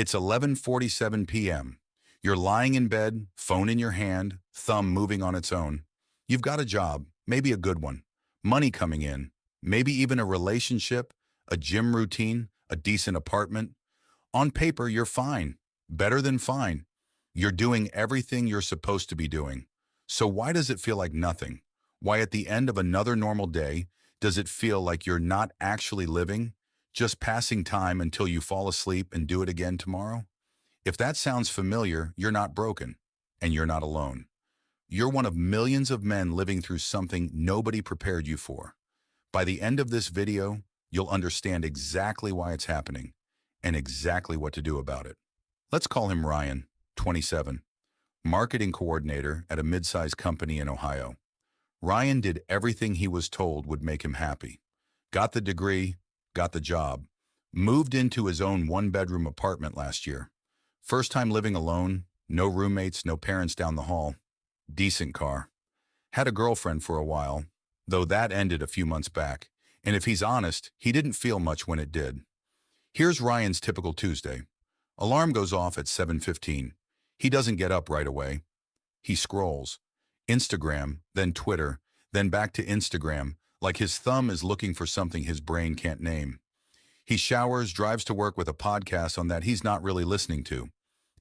It's 11:47 p.m. You're lying in bed, phone in your hand, thumb moving on its own. You've got a job, maybe a good one, money coming in, maybe even a relationship, a gym routine, a decent apartment. On paper, you're fine, better than fine. You're doing everything you're supposed to be doing. So why does it feel like nothing? Why at the end of another normal day, does it feel like you're not actually living, just passing time until you fall asleep and do it again tomorrow? If that sounds familiar, you're not broken, and you're not alone. You're one of millions of men living through something nobody prepared you for. By the end of this video, you'll understand exactly why it's happening and exactly what to do about it. Let's call him Ryan, 27, marketing coordinator at a mid-sized company in Ohio. Ryan did everything he was told would make him happy. Got the degree, got the job, moved into his own one-bedroom apartment last year. First time living alone, no roommates, no parents down the hall. Decent car. Had a girlfriend for a while, though that ended a few months back. And if he's honest, he didn't feel much when it did. Here's Ryan's typical Tuesday. Alarm goes off at 7:15. He doesn't get up right away. He scrolls. Instagram, then Twitter, then back to Instagram, like his thumb is looking for something his brain can't name. He showers, drives to work with a podcast on that he's not really listening to.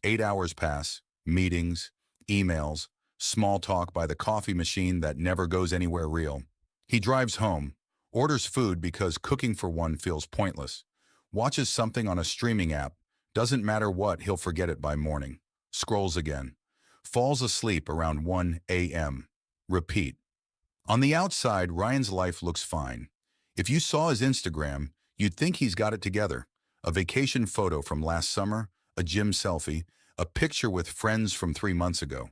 8 hours pass, meetings, emails, small talk by the coffee machine that never goes anywhere real. He drives home, orders food because cooking for one feels pointless, watches something on a streaming app, doesn't matter what, he'll forget it by morning. Scrolls again. Falls asleep around 1 a.m. Repeat. On the outside, Ryan's life looks fine. If you saw his Instagram, you'd think he's got it together. A vacation photo from last summer, a gym selfie, a picture with friends from 3 months ago.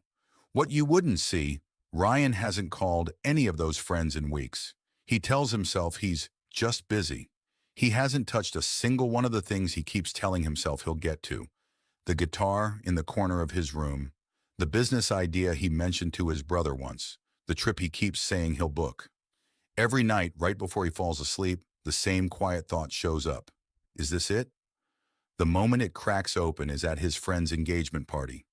What you wouldn't see, Ryan hasn't called any of those friends in weeks. He tells himself he's just busy. He hasn't touched a single one of the things he keeps telling himself he'll get to. The guitar in the corner of his room, the business idea he mentioned to his brother once, the trip he keeps saying he'll book. Every night, right before he falls asleep, the same quiet thought shows up. Is this it? The moment it cracks open is at his friend's engagement party.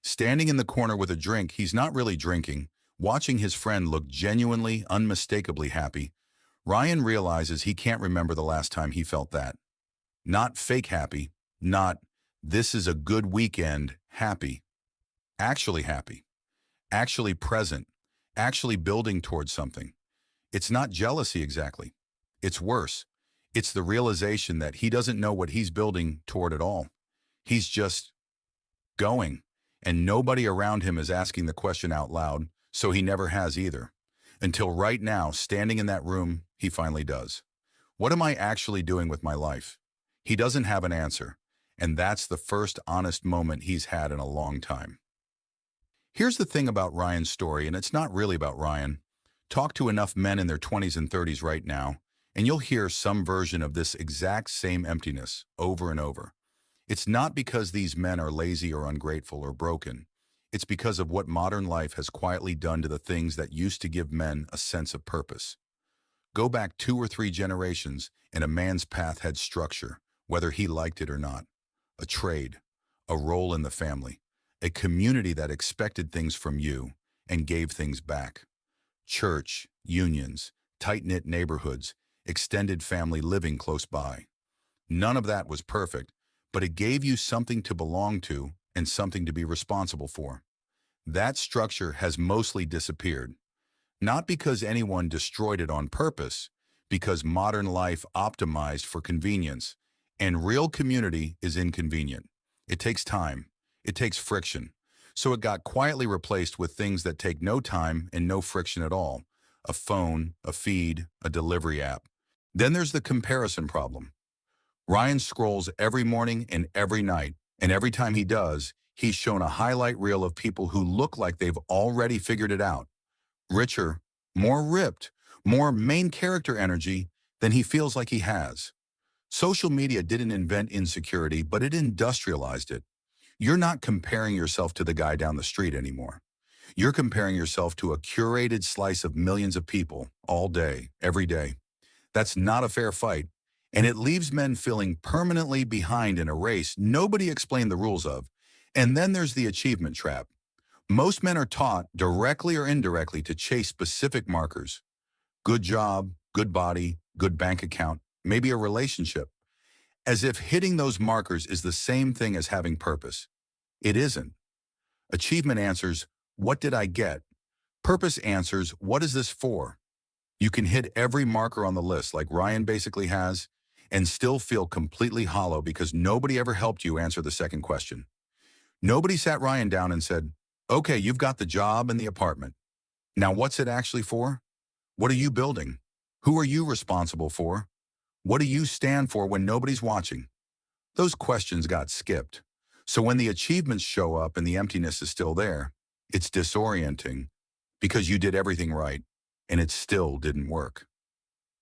Standing in the corner with a drink he's not really drinking, watching his friend look genuinely, unmistakably happy, Ryan realizes he can't remember the last time he felt that. Not fake happy, not this is a good weekend happy. Actually happy, actually present, actually building towards something. It's not jealousy exactly. It's worse. It's the realization that he doesn't know what he's building toward at all. He's just going, and nobody around him is asking the question out loud, so he never has either. Until right now, standing in that room, he finally does. What am I actually doing with my life? He doesn't have an answer, and that's the first honest moment he's had in a long time. Here's the thing about Ryan's story, and it's not really about Ryan. Talk to enough men in their 20s and 30s right now, and you'll hear some version of this exact same emptiness over and over. It's not because these men are lazy or ungrateful or broken. It's because of what modern life has quietly done to the things that used to give men a sense of purpose. Go back 2 or 3 generations, and a man's path had structure, whether he liked it or not. A trade, a role in the family, a community that expected things from you and gave things back. Church, unions, tight-knit neighborhoods, extended family living close by. None of that was perfect, but it gave you something to belong to and something to be responsible for. That structure has mostly disappeared. Not because anyone destroyed it on purpose, because modern life optimized for convenience, and real community is inconvenient. It takes time. It takes friction. So it got quietly replaced with things that take no time and no friction at all. A phone, a feed, a delivery app. Then there's the comparison problem. Ryan scrolls every morning and every night, and every time he does, he's shown a highlight reel of people who look like they've already figured it out. Richer, more ripped, more main character energy than he feels like he has. Social media didn't invent insecurity, but it industrialized it. You're not comparing yourself to the guy down the street anymore. You're comparing yourself to a curated slice of millions of people all day, every day. That's not a fair fight, And it leaves men feeling permanently behind in a race nobody explained the rules of. And then there's the achievement trap. Most men are taught, directly or indirectly, to chase specific markers. Good job, good body, good bank account, maybe a relationship. As if hitting those markers is the same thing as having purpose. It isn't. Achievement answers, what did I get? Purpose answers, what is this for? You can hit every marker on the list like Ryan basically has and still feel completely hollow because nobody ever helped you answer the second question. Nobody sat Ryan down and said, okay, you've got the job and the apartment. Now what's it actually for? What are you building? Who are you responsible for? What do you stand for when nobody's watching? Those questions got skipped. So when the achievements show up and the emptiness is still there, it's disorienting because you did everything right and it still didn't work.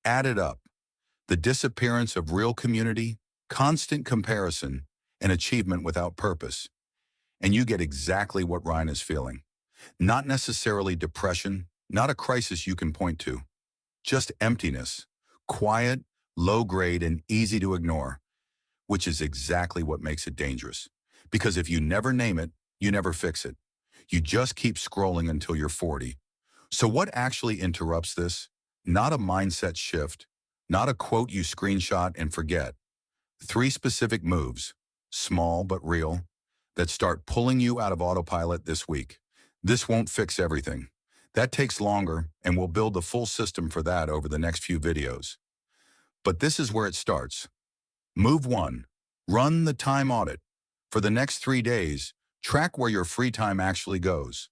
Add it up. The disappearance of real community, constant comparison, and achievement without purpose. And you get exactly what Ryan is feeling. Not necessarily depression, not a crisis you can point to. Just emptiness. Quiet, low grade, and easy to ignore. Which is exactly what makes it dangerous. Because if you never name it, you never fix it. You just keep scrolling until you're 40. So what actually interrupts this? Not a mindset shift, not a quote you screenshot and forget. 3 specific moves, small but real, that start pulling you out of autopilot this week. This won't fix everything. That takes longer, and we'll build the full system for that over the next few videos. But this is where it starts. Move 1. Run the time audit. For the next 3 days, track where your free time actually goes.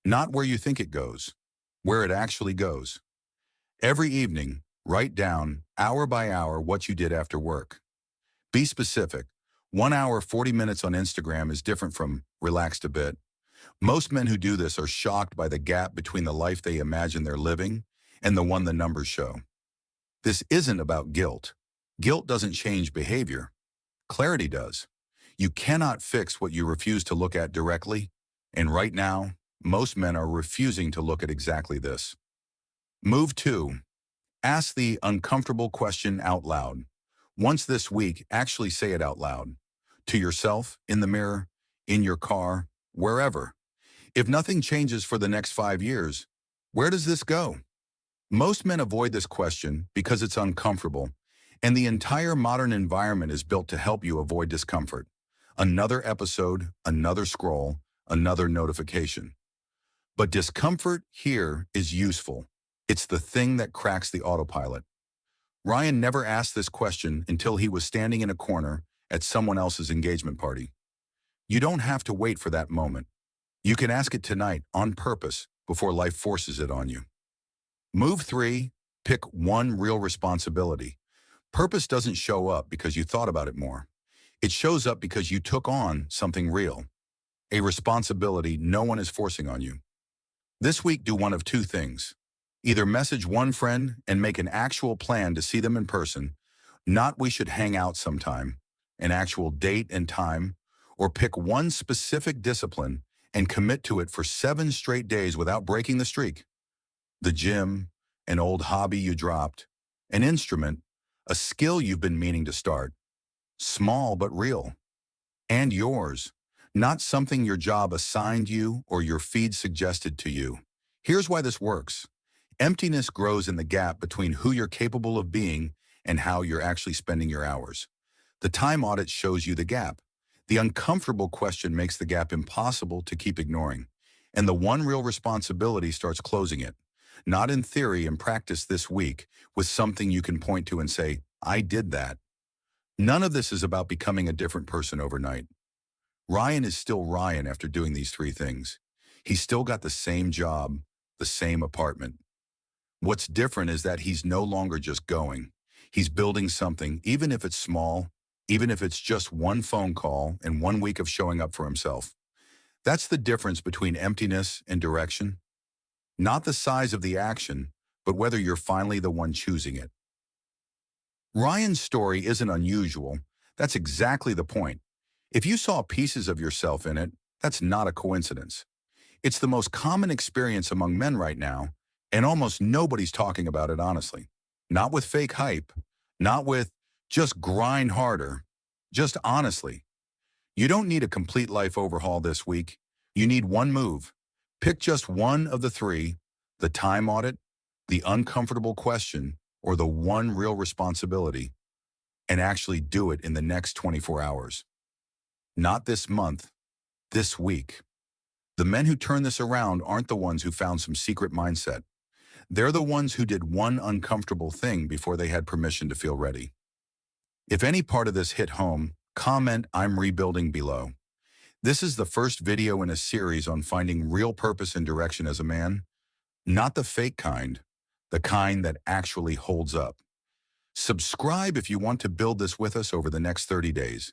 Not where you think it goes, where it actually goes. Every evening, write down, hour by hour, what you did after work. Be specific. 1 hour, 40 minutes on Instagram is different from relaxed a bit. Most men who do this are shocked by the gap between the life they imagine they're living and the one the numbers show. This isn't about guilt. Guilt doesn't change behavior. Clarity does. You cannot fix what you refuse to look at directly, and right now, most men are refusing to look at exactly this. Move 2. Ask the uncomfortable question out loud. Once this week, actually say it out loud. To yourself, in the mirror, in your car, wherever. If nothing changes for the next 5 years, where does this go? Most men avoid this question because it's uncomfortable, and the entire modern environment is built to help you avoid discomfort. Another episode, another scroll, another notification. But discomfort here is useful. It's the thing that cracks the autopilot. Ryan never asked this question until he was standing in a corner at someone else's engagement party. You don't have to wait for that moment. You can ask it tonight on purpose before life forces it on you. Move 3, pick one real responsibility. Purpose doesn't show up because you thought about it more. It shows up because you took on something real, a responsibility no one is forcing on you. This week, do one of 2 things. Either message one friend and make an actual plan to see them in person, not we should hang out sometime, an actual date and time, or pick one specific discipline and commit to it for 7 straight days without breaking the streak. The gym, an old hobby you dropped, an instrument, a skill you've been meaning to start. Small but real. And yours, not something your job assigned you or your feed suggested to you. Here's why this works. Emptiness grows in the gap between who you're capable of being and how you're actually spending your hours. The time audit shows you the gap. The uncomfortable question makes the gap impossible to keep ignoring. And the one real responsibility starts closing it. Not in theory and practice this week with something you can point to and say, I did that. None of this is about becoming a different person overnight. Ryan is still Ryan after doing these 3 things. He's still got the same job, the same apartment. What's different is that he's no longer just going. He's building something, even if it's small, even if it's just one phone call and 1 week of showing up for himself. That's the difference between emptiness and direction. Not the size of the action, but whether you're finally the one choosing it. Ryan's story isn't unusual. That's exactly the point. If you saw pieces of yourself in it, that's not a coincidence. It's the most common experience among men right now, and almost nobody's talking about it honestly. Not with fake hype, not with Just grind harder. Just honestly. You don't need a complete life overhaul this week. You need one move. Pick just one of the three: the time audit, the uncomfortable question, or the one real responsibility, and actually do it in the next 24 hours. Not this month, this week. The men who turn this around aren't the ones who found some secret mindset. They're the ones who did one uncomfortable thing before they had permission to feel ready. If any part of this hit home, comment "I'm rebuilding" below. This is the first video in a series on finding real purpose and direction as a man, not the fake kind, the kind that actually holds up. Subscribe if you want to build this with us over the next 30 days.